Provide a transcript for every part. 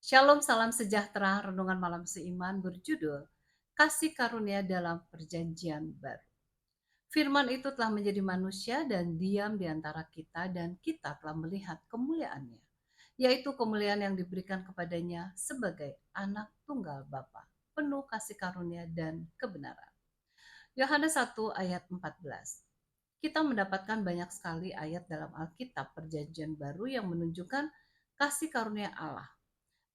Shalom, salam sejahtera. Renungan malam seiman berjudul Kasih Karunia dalam Perjanjian Baru. Firman itu telah menjadi manusia dan diam di antara kita dan kita telah melihat kemuliaannya, yaitu kemuliaan yang diberikan kepadanya sebagai anak tunggal Bapa, penuh kasih karunia dan kebenaran. Yohanes 1 ayat 14. Kita mendapatkan banyak sekali ayat dalam Alkitab Perjanjian Baru yang menunjukkan kasih karunia Allah.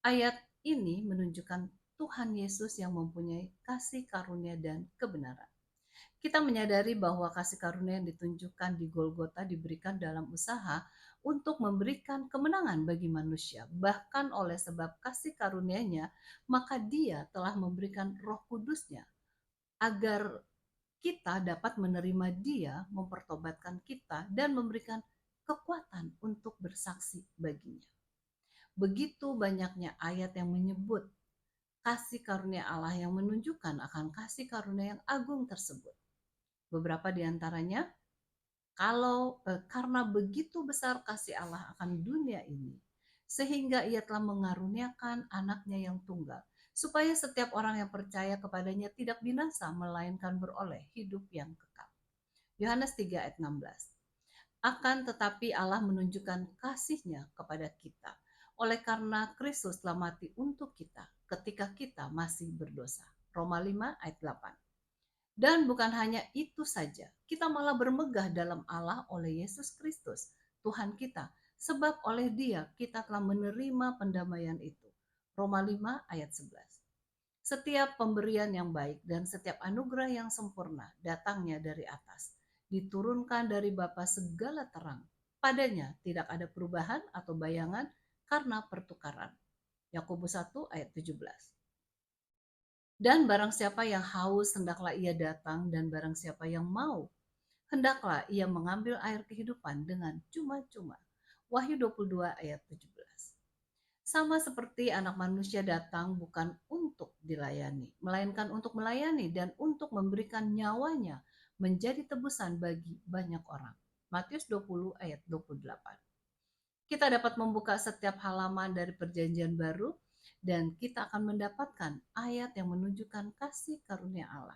Ayat ini menunjukkan Tuhan Yesus yang mempunyai kasih karunia dan kebenaran. Kita menyadari bahwa kasih karunia yang ditunjukkan di Golgota diberikan dalam usaha untuk memberikan kemenangan bagi manusia. Bahkan oleh sebab kasih karunia-Nya, maka Dia telah memberikan Roh Kudus-Nya agar kita dapat menerima Dia, mempertobatkan kita dan memberikan kekuatan untuk bersaksi baginya. Begitu banyaknya ayat yang menyebut kasih karunia Allah yang menunjukkan akan kasih karunia yang agung tersebut. Beberapa di antaranya, karena begitu besar kasih Allah akan dunia ini, sehingga Ia telah mengaruniakan anaknya yang tunggal, supaya setiap orang yang percaya kepadanya tidak binasa, melainkan beroleh hidup yang kekal. Yohanes 3 ayat 16. Akan tetapi Allah menunjukkan kasih-Nya kepada kita oleh karena Kristus telah mati untuk kita ketika kita masih berdosa. Roma 5 ayat 8. Dan bukan hanya itu saja, kita malah bermegah dalam Allah oleh Yesus Kristus, Tuhan kita, sebab oleh Dia kita telah menerima pendamaian itu. Roma 5 ayat 11. Setiap pemberian yang baik dan setiap anugerah yang sempurna datangnya dari atas, diturunkan dari Bapa segala terang. Padanya tidak ada perubahan atau bayangan karena pertukaran. Yakobus 1 ayat 17. Dan barang siapa yang haus, hendaklah ia datang, dan barang siapa yang mau, hendaklah ia mengambil air kehidupan dengan cuma-cuma. Wahyu 22 ayat 17. Sama seperti anak manusia datang bukan untuk dilayani, melainkan untuk melayani dan untuk memberikan nyawanya menjadi tebusan bagi banyak orang. Matius 20 ayat 28. Kita dapat membuka setiap halaman dari Perjanjian Baru dan kita akan mendapatkan ayat yang menunjukkan kasih karunia Allah.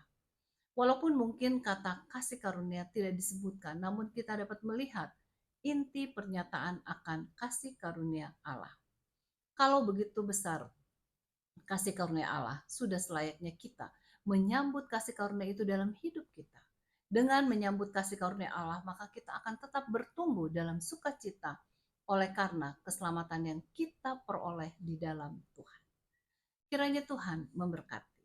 Walaupun mungkin kata kasih karunia tidak disebutkan, namun kita dapat melihat inti pernyataan akan kasih karunia Allah. Kalau begitu besar kasih karunia Allah, sudah selayaknya kita menyambut kasih karunia itu dalam hidup kita. Dengan menyambut kasih karunia Allah, maka kita akan tetap bertumbuh dalam sukacita oleh karena keselamatan yang kita peroleh di dalam Tuhan. Kiranya Tuhan memberkati.